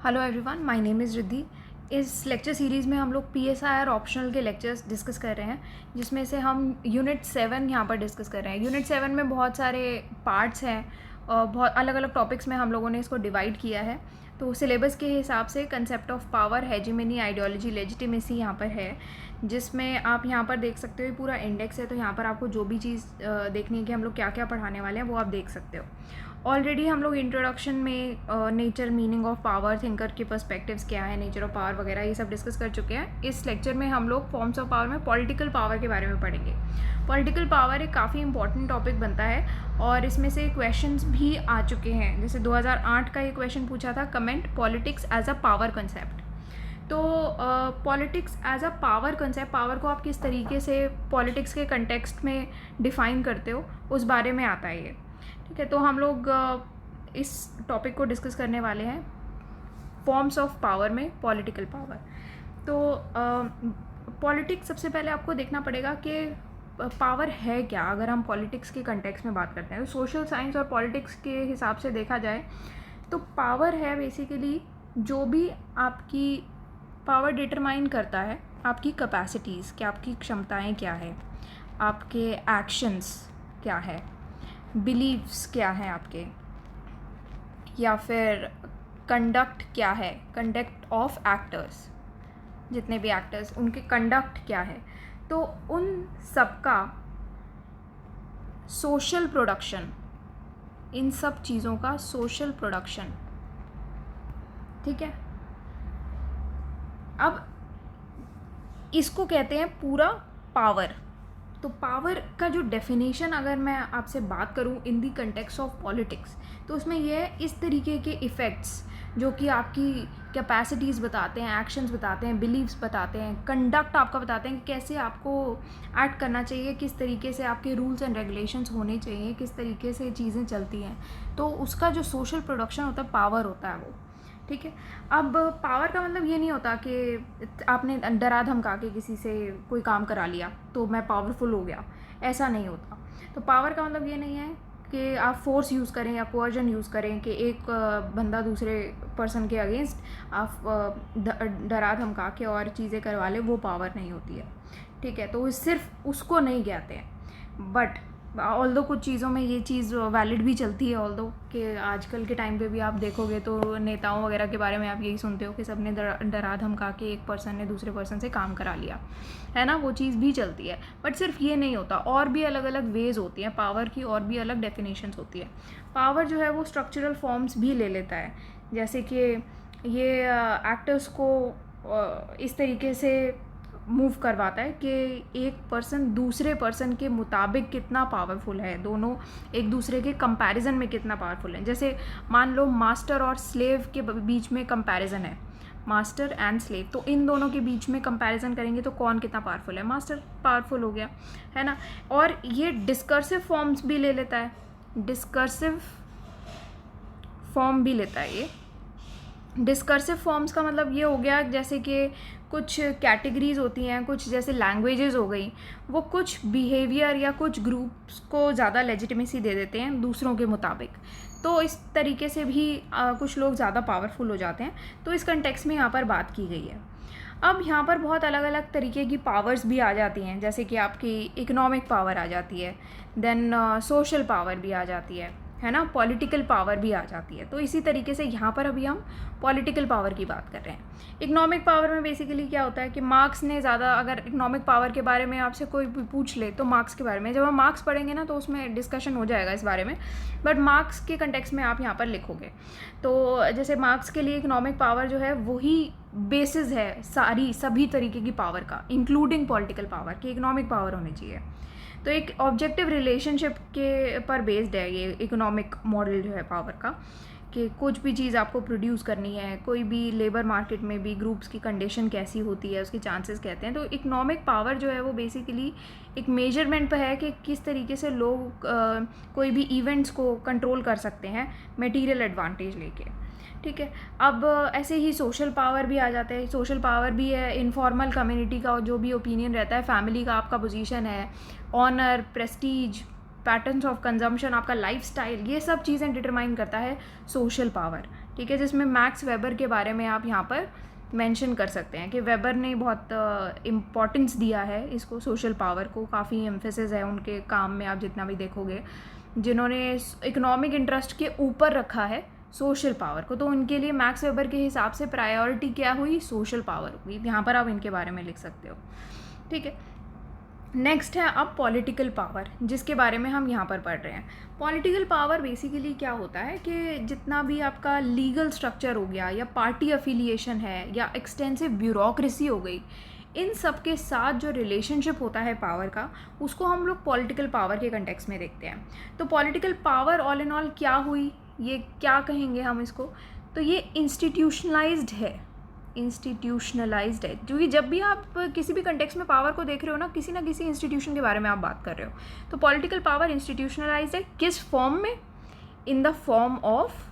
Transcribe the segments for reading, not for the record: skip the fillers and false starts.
Hello everyone, my name is Riddhi. इस lecture series में हम लोग पीएसआई और ऑप्शनल के लेक्चर्स डिस्कस कर रहे हैं, जिसमें से हम यूनिट 7 यहाँ पर डिस्कस कर रहे हैं। यूनिट 7 में बहुत सारे पार्ट्स हैं और बहुत अलग अलग टॉपिक्स में हम लोगों ने इसको डिवाइड किया है। तो सिलेबस के हिसाब से concept of power, hegemony, ideology, legitimacy यहाँ पर है, जिसमें आप यहाँ पर देख सकते हो ये पूरा इंडेक्स है। तो यहाँ पर आपको जो भी चीज़ देखनी है कि हम लोग क्या क्या पढ़ाने वाले हैं वो आप देख सकते हो। ऑलरेडी हम लोग इंट्रोडक्शन में nature, meaning of power, thinker के पर्सपेक्टिव्स क्या है, नेचर ऑफ पावर वगैरह ये सब डिस्कस कर चुके हैं। इस लेक्चर में हम लोग फॉर्म्स ऑफ पावर में पॉलिटिकल पावर के बारे में पढ़ेंगे। पॉलिटिकल पावर एक काफ़ी इंपॉर्टेंट टॉपिक बनता है और इसमें से क्वेश्चंस भी आ चुके हैं। जैसे 2008 का ये क्वेश्चन पूछा था, comment politics as a power concept. तो politics as a power concept, power को आप किस तरीके से पॉलिटिक्स के कंटेक्स्ट में डिफ़ाइन करते हो, उस बारे में आता है ये। ठीक है, तो हम लोग इस टॉपिक को डिस्कस करने वाले हैं, फॉर्म्स ऑफ पावर में पॉलिटिकल पावर। तो पॉलिटिक्स सबसे पहले आपको देखना पड़ेगा कि पावर है क्या। अगर हम पॉलिटिक्स के कंटेक्स्ट में बात करते हैं तो सोशल साइंस और पॉलिटिक्स के हिसाब से देखा जाए तो पावर है बेसिकली जो भी आपकी पावर डिटरमाइन करता है आपकी कैपेसिटीज़, कि आपकी क्षमताएं क्या है, आपके एक्शंस क्या है, बिलीव्स क्या हैं आपके, या फिर कंडक्ट क्या है, कंडक्ट ऑफ एक्टर्स, जितने भी एक्टर्स उनके कंडक्ट क्या है। तो उन सबका सोशल प्रोडक्शन, इन सब चीज़ों का सोशल प्रोडक्शन, ठीक है। अब इसको कहते हैं पूरा पावर। तो पावर का जो डेफिनेशन अगर मैं आपसे बात करूं इन दी कंटेक्स्ट ऑफ पॉलिटिक्स, तो उसमें यह इस तरीके के इफ़ेक्ट्स जो कि आपकी कैपेसिटीज़ बताते हैं, एक्शंस बताते हैं, बिलीव्स बताते हैं, कंडक्ट आपका बताते हैं कि कैसे आपको एक्ट करना चाहिए, किस तरीके से आपके रूल्स एंड रेगुलेशंस होने चाहिए, किस तरीके से चीज़ें चलती हैं। तो उसका जो सोशल प्रोडक्शन होता है, पावर होता है वो। ठीक है। अब पावर का मतलब ये नहीं होता कि आपने डरा धमका के किसी से कोई काम करा लिया तो मैं पावरफुल हो गया, ऐसा नहीं होता। तो पावर का मतलब ये नहीं है कि आप फोर्स यूज़ करें या कोअर्जन यूज़ करें कि एक बंदा दूसरे पर्सन के अगेंस्ट आप डरा धमका के और चीज़ें करवा ले, वो पावर नहीं होती है। ठीक है, तो सिर्फ उसको नहीं कहते हैं। बट ऑल्दो कुछ चीज़ों में ये चीज़ वैलिड भी चलती है, ऑल्दो कि आजकल के टाइम पे भी आप देखोगे तो नेताओं वगैरह के बारे में आप यही सुनते हो कि सबने डरा धमका के एक पर्सन ने दूसरे पर्सन से काम करा लिया, है ना, वो चीज़ भी चलती है। बट सिर्फ ये नहीं होता, और भी अलग अलग वेज होती हैं पावर की, और भी अलग डेफिनेशंस होती है। पावर जो है वो स्ट्रक्चरल फॉर्म्स भी ले लेता है, जैसे कि ये एक्टर्स को इस तरीके से मूव करवाता है कि एक पर्सन दूसरे पर्सन के मुताबिक कितना पावरफुल है, दोनों एक दूसरे के कंपैरिजन में कितना पावरफुल है। जैसे मान लो मास्टर और स्लेव के बीच में कंपैरिजन है, मास्टर एंड स्लेव, तो इन दोनों के बीच में कंपैरिजन करेंगे तो कौन कितना पावरफुल है, मास्टर पावरफुल हो गया, है ना। और ये डिस्कर्सिव फॉर्म्स भी ले लेता है, डिस्कर्सिव फॉर्म भी लेता है ये। डिस्कर्सिव फॉर्म्स का मतलब ये हो गया जैसे कि कुछ कैटेगरीज होती हैं, कुछ जैसे लैंग्वेजेस हो गई, वो कुछ बिहेवियर या कुछ ग्रुप्स को ज़्यादा लेजिटिमेसी दे देते हैं दूसरों के मुताबिक। तो इस तरीके से भी कुछ लोग ज़्यादा पावरफुल हो जाते हैं। तो इस कंटेक्स्ट में यहाँ पर बात की गई है। अब यहाँ पर बहुत अलग अलग तरीके की पावर्स भी आ जाती हैं, जैसे कि आपकी इकोनॉमिक पावर आ जाती है, देन सोशल पावर भी आ जाती है ना, पॉलिटिकल पावर भी आ जाती है। तो इसी तरीके से यहाँ पर अभी हम पॉलिटिकल पावर की बात कर रहे हैं। इकोनॉमिक पावर में बेसिकली क्या होता है कि मार्क्स ने ज़्यादा, अगर इकोनॉमिक पावर के बारे में आपसे कोई भी पूछ ले तो मार्क्स के बारे में, जब हम मार्क्स पढ़ेंगे ना तो उसमें डिस्कशन हो जाएगा इस बारे में, बट मार्क्स के कंटेक्स्ट में आप यहाँ पर लिखोगे। तो जैसे मार्क्स के लिए इकोनॉमिक पावर जो है वही बेसिस है सभी तरीके की पावर का, इंक्लूडिंग पॉलिटिकल पावर, की इकोनॉमिक पावर होनी चाहिए। तो एक ऑब्जेक्टिव रिलेशनशिप के पर बेस्ड है ये इकोनॉमिक मॉडल जो है पावर का, कि कुछ भी चीज़ आपको प्रोड्यूस करनी है, कोई भी लेबर मार्केट में भी ग्रुप्स की कंडीशन कैसी होती है, उसके चांसेस कहते हैं। तो इकोनॉमिक पावर जो है वो बेसिकली एक मेजरमेंट पर है कि किस तरीके से लोग कोई भी इवेंट्स को कंट्रोल कर सकते हैं मटेरियल एडवांटेज लेके। ठीक है। अब ऐसे ही सोशल पावर भी आ जाता है। सोशल पावर भी है इनफॉर्मल कम्युनिटी का जो भी ओपिनियन रहता है, फैमिली का आपका पोजीशन है, honour, prestige, patterns of consumption, आपका लाइफस्टाइल, ये सब चीज़ें डिटरमाइन करता है सोशल पावर। ठीक है, जिसमें मैक्स वेबर के बारे में आप यहाँ पर मेंशन कर सकते हैं कि वेबर ने बहुत इम्पोर्टेंस दिया है इसको, सोशल पावर को, काफ़ी एम्फेसिस है उनके काम में, आप जितना भी देखोगे, जिन्होंने इकोनॉमिक इंटरेस्ट के ऊपर रखा है सोशल पावर को, तो उनके लिए मैक्स वेबर के हिसाब से प्रायोरिटी क्या हुई, सोशल पावर हुई। यहाँ पर आप इनके बारे में लिख सकते हो, ठीक है। नेक्स्ट है अब पॉलिटिकल पावर, जिसके बारे में हम यहाँ पर पढ़ रहे हैं। पॉलिटिकल पावर बेसिकली क्या होता है कि जितना भी आपका लीगल स्ट्रक्चर हो गया, या पार्टी अफिलिएशन है, या एक्सटेंसिव ब्यूरोक्रेसी हो गई, इन सब के साथ जो रिलेशनशिप होता है पावर का, उसको हम लोग पॉलिटिकल पावर के कंटेक्स्ट में देखते हैं। तो political power all in all क्या हुई, ये क्या कहेंगे हम इसको, तो ये इंस्टीट्यूशनलाइज्ड है, इंस्टीट्यूशनलाइज्ड है। क्योंकि जब भी आप किसी भी कंटेक्स्ट में पावर को देख रहे हो ना किसी इंस्टीट्यूशन के बारे में आप बात कर रहे हो, तो पॉलिटिकल पावर इंस्टीट्यूशनलाइज्ड है। किस फॉर्म में, in the form of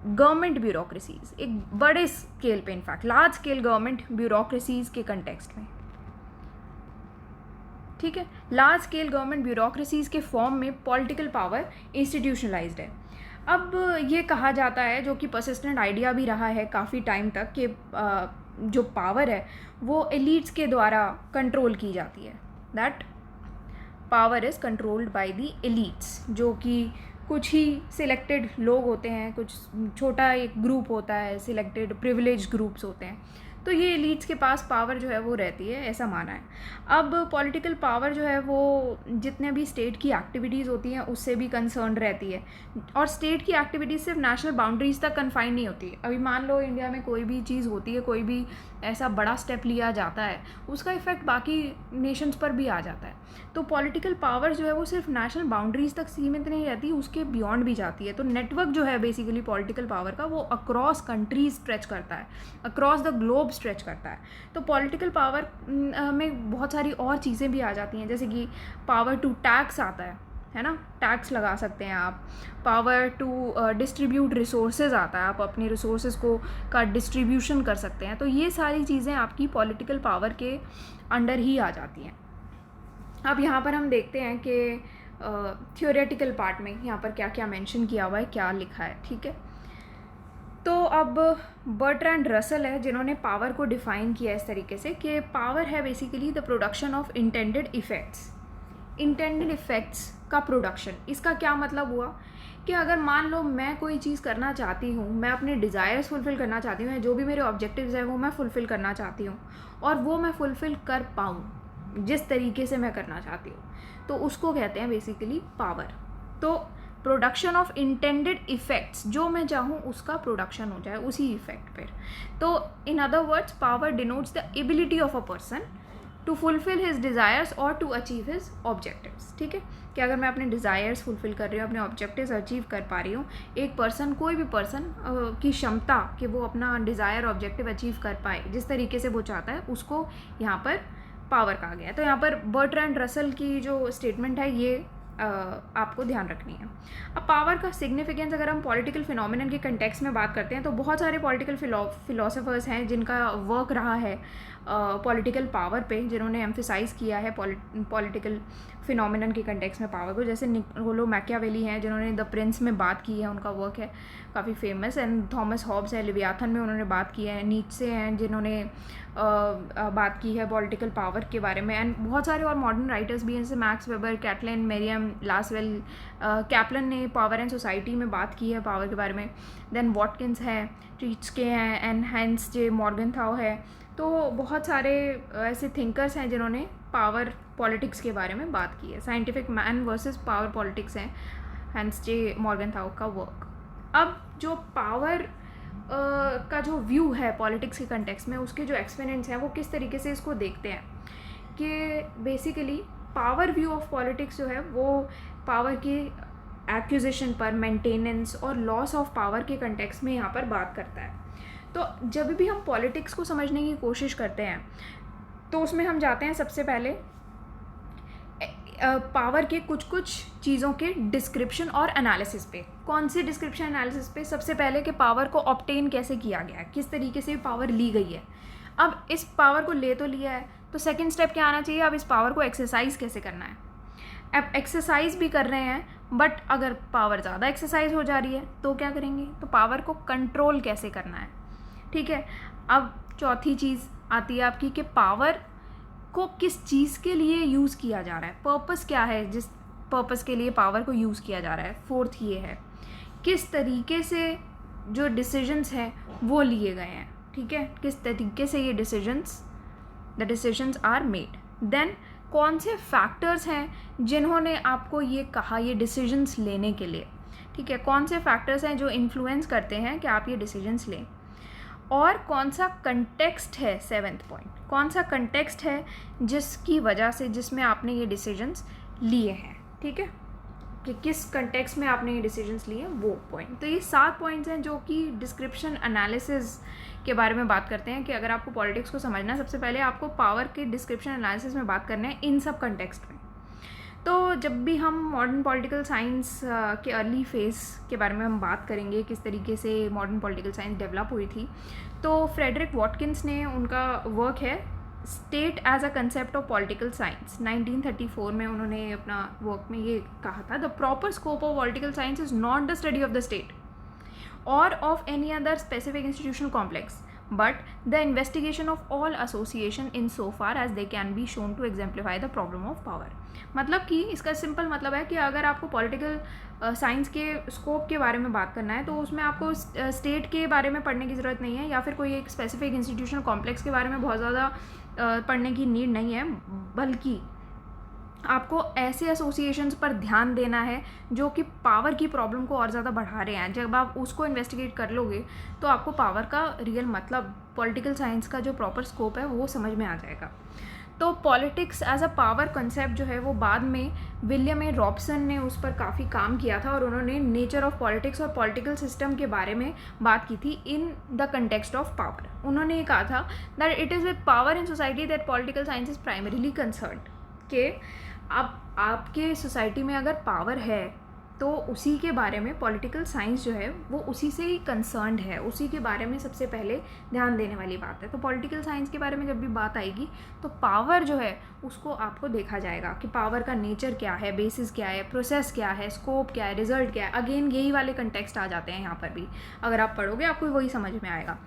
government bureaucracies, एक बड़े स्केल पे, in fact large scale government bureaucracies के कंटेक्स्ट में, ठीक है, लार्ज स्केल गवर्नमेंट ब्यूरोक्रेसीज के फॉर्म में पॉलिटिकल पावर इंस्टीट्यूशनलाइज्ड है। अब ये कहा जाता है, जो कि परसिस्टेंट आइडिया भी रहा है काफ़ी टाइम तक, कि जो पावर है वो एलिट्स के द्वारा कंट्रोल की जाती है, that power is controlled by the elites, जो कि कुछ ही सिलेक्टेड लोग होते हैं, कुछ छोटा एक ग्रुप होता है, सिलेक्टेड प्रिविलेज ग्रुप्स होते हैं, तो ये एलिट्स के पास पावर जो है वो रहती है, ऐसा माना है। अब पॉलिटिकल पावर जो है वो जितने भी स्टेट की एक्टिविटीज़ होती हैं उससे भी कंसर्न रहती है, और स्टेट की एक्टिविटीज़ सिर्फ नेशनल बाउंड्रीज तक कन्फाइन नहीं होती है। अभी मान लो इंडिया में कोई भी चीज़ होती है, कोई भी ऐसा बड़ा स्टेप लिया जाता है, उसका इफेक्ट बाकी नेशंस पर भी आ जाता है। तो पॉलिटिकल पावर जो है वो सिर्फ नेशनल बाउंड्रीज तक सीमित नहीं रहती, उसके बियॉन्ड भी जाती है। तो नेटवर्क जो है बेसिकली पॉलिटिकल पावर का, वो अक्रॉस कंट्रीज स्ट्रेच करता है, अक्रॉस द ग्लोब स्ट्रेच करता है। तो पॉलिटिकल पावर में बहुत सारी और चीज़ें भी आ जाती हैं, जैसे कि पावर टू टैक्स आता है ना, टैक्स लगा सकते हैं आप। पावर टू डिस्ट्रीब्यूट रिसोर्सेज आता है, आप अपने रिसोर्सेज को का डिस्ट्रीब्यूशन कर सकते हैं। तो ये सारी चीज़ें आपकी पॉलिटिकल पावर के अंडर ही आ जाती हैं। अब यहाँ पर हम देखते हैं कि थियोरेटिकल पार्ट में यहाँ पर क्या क्या मेंशन किया हुआ है, क्या लिखा है, ठीक है। तो अब बर्ट्रैंड रसल है जिन्होंने पावर को डिफ़ाइन किया इस तरीके से कि पावर है basically the production of intended effects, intended effects का प्रोडक्शन। इसका क्या मतलब हुआ कि अगर मान लो मैं कोई चीज़ करना चाहती हूँ, मैं अपने डिज़ायर्स फुलफ़िल करना चाहती हूँ, जो भी मेरे ऑब्जेक्टिव्स हैं वो मैं फुलफ़िल करना चाहती हूँ, और वो मैं फुलफ़िल कर पाऊँ जिस तरीके से मैं करना चाहती हूँ, तो उसको कहते हैं बेसिकली पावर। तो प्रोडक्शन ऑफ इंटेंडेड इफ़ेक्ट्स, जो मैं चाहूँ उसका प्रोडक्शन हो जाए उसी इफ़ेक्ट पर। तो in other words power denotes the ability of a person to fulfil his desires और टू अचीव हिज ऑब्जेक्टिव्स, ठीक है। कि अगर मैं अपने डिज़ायर्स फुलफ़िल कर रही हूँ, अपने ऑब्जेक्टिव्स अचीव कर पा रही हूँ, एक पर्सन, कोई भी पर्सन की क्षमता कि वो अपना डिज़ायर ऑब्जेक्टिव अचीव कर पाए जिस तरीके से वो चाहता है, उसको यहाँ पर पावर कहा गया है। तो यहाँ पर बर्ट्रैंड रसल की जो स्टेटमेंट है ये आपको ध्यान रखनी है। अब पावर का सिग्निफिकेंस अगर हम पॉलिटिकल फिनोमिनन के कंटेक्स्ट में बात करते हैं, तो बहुत सारे पॉलिटिकल फिलोसोफर्स हैं जिनका वर्क रहा है पॉलिटिकल पावर पे, जिन्होंने एम्फेसाइज़ किया है पॉलिटिकल फिनोमिनन के कंटेक्स्ट में पावर को। जैसे निकोलो मैकियावेली हैं जिन्होंने द प्रिंस में बात की है, उनका वर्क है काफ़ी फेमस। एंड थॉमस हॉब्स है, लिवियाथन में उन्होंने बात की है। नीत्शे हैं जिन्होंने बात की है पॉलिटिकल पावर के बारे में। एंड बहुत सारे और मॉडर्न राइटर्स भी हैं, जैसे Max Weber, Catlin, Merriam, Lasswell, Kaplan ने पावर एंड सोसाइटी में बात की है पावर के बारे में। देन वॉटकिंस है, ट्रीट्स्के हैं, एंड हैंस जे मॉर्गनथाउ है। तो बहुत सारे ऐसे थिंकर्स हैं जिन्होंने पावर पॉलिटिक्स के बारे में बात की है। Scientific man versus power politics है हैंस जे मॉर्गनथाउ का वर्क। अब जो पावर का जो व्यू है पॉलिटिक्स के कंटेक्स्ट में, उसके जो एक्सपोनेंट्स हैं वो किस तरीके से इसको देखते हैं कि basically power view of politics जो है वो पावर की एक्विजिशन पर, मेंटेनेंस और लॉस ऑफ पावर के कंटेक्स्ट में यहाँ पर बात करता है। तो जब भी हम पॉलिटिक्स को समझने की कोशिश करते हैं तो उसमें हम जाते हैं सबसे पहले पावर के कुछ कुछ चीज़ों के डिस्क्रिप्शन और एनालिसिस पे। कौन से डिस्क्रिप्शन एनालिसिस पे? सबसे पहले कि पावर को ऑब्टेन कैसे किया गया है, किस तरीके से पावर ली गई है। अब इस पावर को ले तो लिया है, तो सेकंड स्टेप क्या आना चाहिए? अब इस पावर को एक्सरसाइज कैसे करना है। अब एक्सरसाइज भी कर रहे हैं, बट अगर पावर ज़्यादा एक्सरसाइज हो जा रही है तो क्या करेंगे, तो पावर को कंट्रोल कैसे करना है, ठीक है। अब चौथी चीज़ आती है आपकी कि पावर को किस चीज़ के लिए यूज़ किया जा रहा है, पर्पस क्या है जिस पर्पस के लिए पावर को यूज़ किया जा रहा है। फोर्थ ये है किस तरीके से जो डिसीजंस हैं वो लिए गए हैं, ठीक है, किस तरीके से ये the decisions are made. Then कौन से फैक्टर्स हैं जिन्होंने आपको ये कहा ये डिसीजंस लेने के लिए, ठीक है, कौन से फैक्टर्स हैं जो इन्फ्लुएंस करते हैं कि आप ये डिसीजंस लें, और कौन सा कंटेक्स्ट है, सेवेंथ पॉइंट, कौन सा कंटेक्स्ट है जिसकी वजह से जिसमें आपने ये डिसीजंस लिए हैं, ठीक है, कि किस कंटेक्स्ट में आपने ये डिसीजंस लिए वो पॉइंट। तो ये 7 पॉइंट्स हैं जो कि डिस्क्रिप्शन एनालिसिस के बारे में बात करते हैं कि अगर आपको पॉलिटिक्स को समझना है सबसे पहले आपको पावर के डिस्क्रिप्शन एनालिसिस में बात करना है इन सब कंटेक्स्ट में। तो जब भी हम मॉडर्न पॉलिटिकल साइंस के अर्ली फेज़ के बारे में हम बात करेंगे, किस तरीके से मॉडर्न पॉलिटिकल साइंस डेवलप हुई थी, तो फ्रेडरिक वॉटकिंस ने उनका वर्क है state as a concept of political science 1934 में उन्होंने अपना वर्क में ये कहा था, the proper scope of political science is not the study of the state or of any other specific institutional complex, but the investigation of all association in so far as they can be shown to exemplify the problem of power। मतलब कि इसका simple मतलब है कि अगर आपको political science के scope के बारे में बात करना है तो उसमें आपको स्टेट के बारे में पढ़ने की ज़रूरत नहीं है, या फिर कोई एक स्पेसिफिक इंस्टीट्यूशनल कॉम्प्लेक्स के बारे में बहुत ज़्यादा पढ़ने की नीड नहीं है, बल्कि आपको ऐसे एसोसिएशंस पर ध्यान देना है जो कि पावर की प्रॉब्लम को और ज़्यादा बढ़ा रहे हैं। जब आप उसको इन्वेस्टिगेट कर लोगे तो आपको पावर का रियल मतलब, पॉलिटिकल साइंस का जो प्रॉपर स्कोप है वो समझ में आ जाएगा। तो politics as a power concept जो है वो बाद में विलियम ए रॉबसन ने उस पर काफ़ी काम किया था, और उन्होंने नेचर ऑफ पॉलिटिक्स और पॉलिटिकल सिस्टम के बारे में बात की थी in the context of power. उन्होंने ये कहा था that it is with power in society that political science is primarily concern, कि अब आपके सोसाइटी में अगर पावर है तो उसी के बारे में पॉलिटिकल साइंस जो है वो उसी से ही कंसर्न्ड है, उसी के बारे में सबसे पहले ध्यान देने वाली बात है। तो पॉलिटिकल साइंस के बारे में जब भी बात आएगी तो पावर जो है उसको आपको देखा जाएगा कि पावर का नेचर क्या है, बेसिस क्या है, प्रोसेस क्या है, स्कोप क्या है, रिजल्ट क्या है। अगेन यही वाले कंटेक्स्ट आ जाते हैं यहाँ पर भी, अगर आप पढ़ोगे आपको वही समझ में आएगा।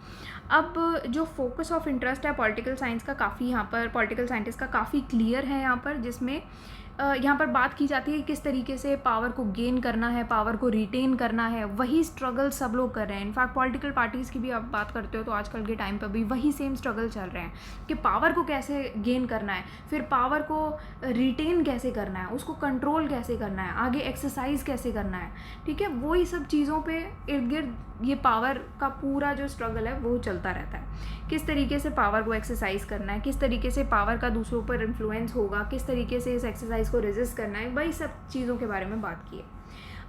अब जो फोकस ऑफ इंटरेस्ट है पॉलिटिकल साइंस का काफ़ी यहाँ पर, पॉलिटिकल साइंटिस्ट का काफ़ी क्लियर है यहाँ पर, जिसमें यहाँ पर बात की जाती है किस तरीके से पावर को गेन करना है, पावर को रिटेन करना है। वही स्ट्रगल सब लोग कर रहे हैं। इनफैक्ट पॉलिटिकल पार्टीज़ की भी आप बात करते हो तो आजकल के टाइम पर भी वही सेम स्ट्रगल चल रहे हैं कि पावर को कैसे गेन करना है, फिर पावर को रिटेन कैसे करना है, उसको कंट्रोल कैसे करना है, आगे एक्सरसाइज कैसे करना है, ठीक है। वही सब चीज़ों पे इर्द गिर्द ये पावर का पूरा जो स्ट्रगल है वो चलता रहता है। किस तरीके से पावर को एक्सरसाइज करना है, किस तरीके से पावर का दूसरों पर इन्फ्लुएंस होगा, किस तरीके से इस एक्सरसाइज को रेजिस्ट करना है, वही सब चीज़ों के बारे में बात की है।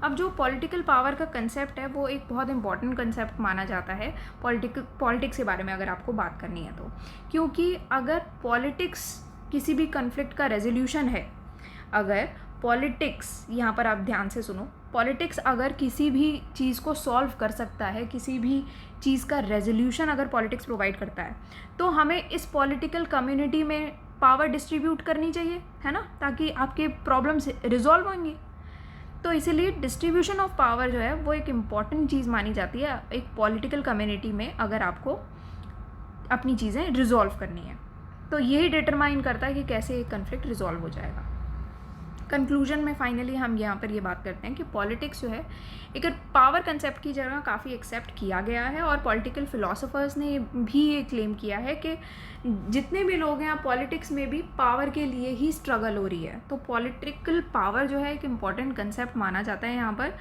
अब जो पॉलिटिकल पावर का कंसेप्ट है वो एक बहुत इंपॉर्टेंट कंसेप्ट माना जाता है पॉलिटिक्स के बारे में अगर आपको बात करनी है तो, क्योंकि अगर पॉलिटिक्स किसी भी कन्फ्लिक्ट का रेजोल्यूशन है, अगर पॉलिटिक्स, यहाँ पर आप ध्यान से सुनो, पॉलिटिक्स अगर किसी भी चीज़ को सॉल्व कर सकता है, किसी भी चीज़ का रेजोल्यूशन अगर पॉलिटिक्स प्रोवाइड करता है, तो हमें इस पॉलिटिकल कम्युनिटी में पावर डिस्ट्रीब्यूट करनी चाहिए, है ना, ताकि आपके प्रॉब्लम्स रिजॉल्व होंगे। तो इसीलिए डिस्ट्रीब्यूशन ऑफ पावर जो है वो एक इम्पॉर्टेंट चीज़ मानी जाती है एक पॉलिटिकल कम्युनिटी में, अगर आपको अपनी चीज़ें रिजॉल्व करनी है। तो यही डिटरमाइन करता है कि कैसे एक कन्फ्लिक्ट रिजॉल्व हो जाएगा। कंक्लूजन में फाइनली हम यहाँ पर ये बात करते हैं कि पॉलिटिक्स जो है एक पावर कंसेप्ट की जगह काफ़ी एक्सेप्ट किया गया है, और पॉलिटिकल फिलोसोफर्स ने भी ये क्लेम किया है कि जितने भी लोग हैं पॉलिटिक्स में भी पावर के लिए ही स्ट्रगल हो रही है। तो पॉलिटिकल पावर जो है एक इम्पॉर्टेंट कंसेप्ट माना जाता है यहाँ पर,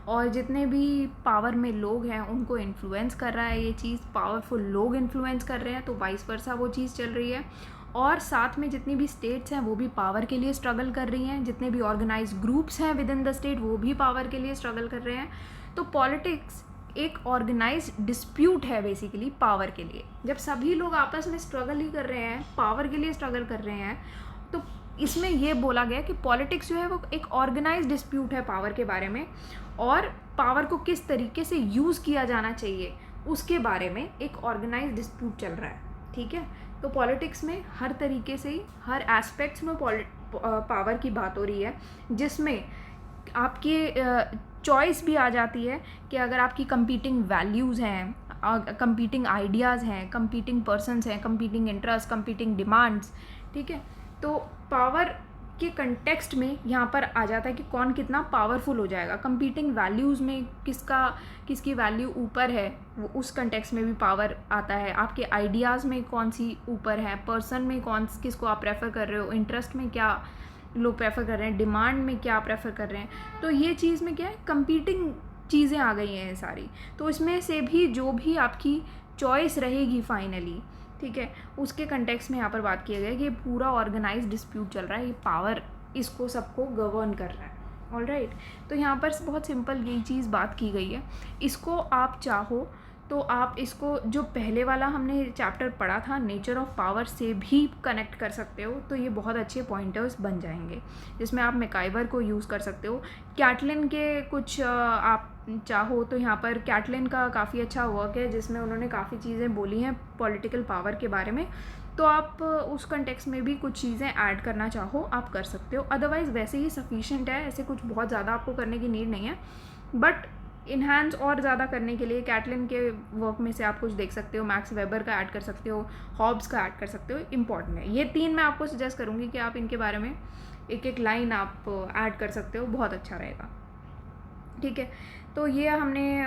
और जितने भी पावर में लोग हैं उनको इन्फ्लुएंस कर रहा है ये चीज़, पावरफुल लोग इन्फ्लुएंस कर रहे हैं तो वाइस वर्सा वो चीज़ चल रही है। और साथ में जितनी भी स्टेट्स हैं वो भी पावर के लिए स्ट्रगल कर रही हैं, जितने भी ऑर्गेनाइज्ड ग्रुप्स हैं विद इन द स्टेट वो भी पावर के लिए स्ट्रगल कर रहे हैं। तो पॉलिटिक्स एक ऑर्गेनाइज्ड डिस्प्यूट है बेसिकली पावर के लिए। जब सभी लोग आपस में स्ट्रगल ही कर रहे हैं, पावर के लिए स्ट्रगल कर रहे हैं, तो इसमें यह बोला गया कि पॉलिटिक्स जो है वो एक ऑर्गेनाइज्ड डिस्प्यूट है पावर के बारे में, और पावर को किस तरीके से यूज़ किया जाना चाहिए उसके बारे में एक ऑर्गेनाइज्ड डिस्प्यूट चल रहा है, ठीक है। तो पॉलिटिक्स में हर तरीके से ही, हर एस्पेक्ट्स में पावर की बात हो रही है, जिसमें आपकी चॉइस भी आ जाती है कि अगर आपकी कंपीटिंग वैल्यूज़ हैं, कंपीटिंग आइडियाज़ हैं, कंपीटिंग पर्सन्स हैं, कंपीटिंग इंटरेस्ट, कंपीटिंग डिमांड्स, ठीक है, तो पावर के कंटेक्स्ट में यहाँ पर आ जाता है कि कौन कितना पावरफुल हो जाएगा। कंपीटिंग वैल्यूज़ में किसकी वैल्यू ऊपर है, वो उस कंटेक्स्ट में भी पावर आता है। आपके आइडियाज़ में कौन सी ऊपर है, पर्सन में किसको आप प्रेफर कर रहे हो, इंटरेस्ट में क्या लोग प्रेफर कर रहे हैं, डिमांड में क्या प्रेफर कर रहे हैं। तो ये चीज़ में क्या है, कंपीटिंग चीज़ें आ गई हैं सारी। तो इसमें से भी जो भी आपकी चॉइस रहेगी फाइनली, ठीक है, उसके कंटेक्स्ट में यहाँ पर बात किया गया है कि ये पूरा ऑर्गेनाइज डिस्प्यूट चल रहा है, ये पावर इसको सबको गवर्न कर रहा है। ऑल राइट, तो यहाँ पर बहुत सिंपल यही चीज़ बात की गई है। इसको आप चाहो तो आप इसको जो पहले वाला हमने चैप्टर पढ़ा था नेचर ऑफ पावर से भी कनेक्ट कर सकते हो, तो ये बहुत अच्छे पॉइंटर्स बन जाएंगे, जिसमें आप मैकाइवर को यूज़ कर सकते हो। कैटलिन के कुछ आप चाहो तो यहाँ पर कैटलिन का काफ़ी अच्छा वर्क है, जिसमें उन्होंने काफ़ी चीज़ें बोली हैं पॉलिटिकल पावर के बारे में, तो आप उस कंटेक्स्ट में भी कुछ चीज़ें ऐड करना चाहो आप कर सकते हो। अदरवाइज़ वैसे ही सफिशिएंट है, ऐसे कुछ बहुत ज़्यादा आपको करने की नीड नहीं है। बट इन्हांस और ज़्यादा करने के लिए कैटलिन के वर्क में से आप कुछ देख सकते हो, मैक्स वेबर का ऐड कर सकते हो, हॉब्स का ऐड कर सकते हो, इंपॉर्टेंट है। ये 3 मैं आपको सजेस्ट करूँगी कि आप इनके बारे में एक एक लाइन आप ऐड कर सकते हो, बहुत अच्छा रहेगा, ठीक है। तो ये हमने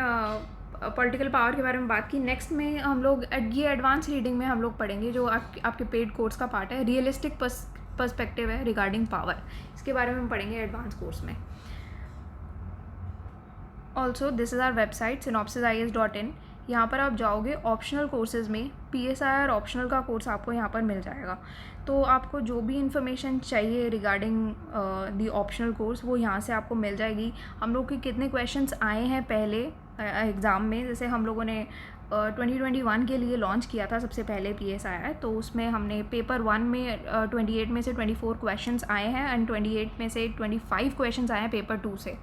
पॉलिटिकल पावर के बारे में बात की। नेक्स्ट में हम लोग ये एडवांस रीडिंग में हम लोग पढ़ेंगे जो आपके पेड कोर्स का पार्ट है, रियलिस्टिक पर्सपेक्टिव है रिगार्डिंग पावर, इसके बारे में हम पढ़ेंगे एडवांस कोर्स में। Also this is our website synopsisis.in। यहाँ पर आप जाओगे ऑप्शनल कोर्सेज़ में PSIR ऑप्शनल का कोर्स आपको यहाँ पर मिल जाएगा। तो आपको जो भी इन्फॉर्मेशन चाहिए रिगार्डिंग दी ऑप्शनल कोर्स वो यहाँ से आपको मिल जाएगी। हम लोग के कितने क्वेश्चंस आए हैं पहले एग्ज़ाम में, जैसे हम लोगों ने 2021 के लिए लॉन्च किया था सबसे पहले PSIR, तो उसमें हमने पेपर 1 में 28 में से 24 क्वेश्चंस आए हैं एंड 28 में से 25 क्वेश्चंस आए हैं पेपर 2 से।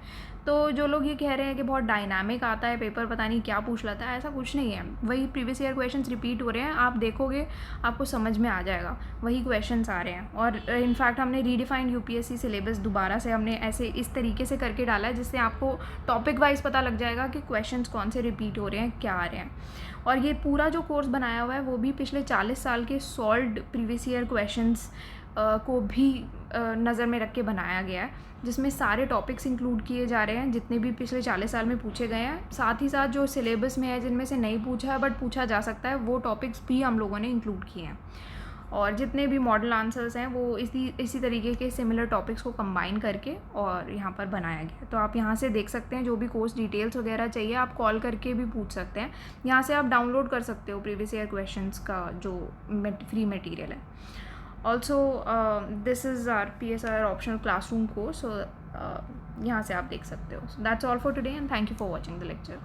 तो जो लोग ये कह रहे हैं कि बहुत डायनामिक आता है पेपर, पता नहीं क्या पूछ लाता है, ऐसा कुछ नहीं है। वही प्रीवियस ईयर क्वेश्चंस रिपीट हो रहे हैं, आप देखोगे आपको समझ में आ जाएगा, वही क्वेश्चंस आ रहे हैं। और इनफैक्ट हमने रीडिफाइंड UPSC सिलेबस दोबारा से हमने ऐसे इस तरीके से करके डाला है जिससे आपको टॉपिक वाइज पता लग जाएगा कि क्वेश्चंस कौन से रिपीट हो रहे हैं, क्या आ रहे हैं। और ये पूरा जो कोर्स बनाया हुआ है वो भी पिछले 40 साल के सॉल्व्ड प्रीवियस ईयर क्वेश्चंस को भी नज़र में रख के बनाया गया है, जिसमें सारे टॉपिक्स इंक्लूड किए जा रहे हैं जितने भी पिछले 40 साल में पूछे गए हैं। साथ ही साथ जो सिलेबस में है जिनमें से नहीं पूछा है बट पूछा जा सकता है, वो टॉपिक्स भी हम लोगों ने इंक्लूड किए हैं। और जितने भी मॉडल आंसर्स हैं वो इसी तरीके के सिमिलर टॉपिक्स को कंबाइन करके और यहाँ पर बनाया गया है। तो आप यहाँ से देख सकते हैं, जो भी कोर्स डिटेल्स वगैरह चाहिए आप कॉल करके भी पूछ सकते हैं। यहाँ से आप डाउनलोड कर सकते हो प्रीवियस ईयर क्वेश्चंस का जो फ्री मटेरियल है। Also this is our PSIR optional classroom course, यहाँ से आप देख सकते हो। So that's all for today and thank you for watching the lecture.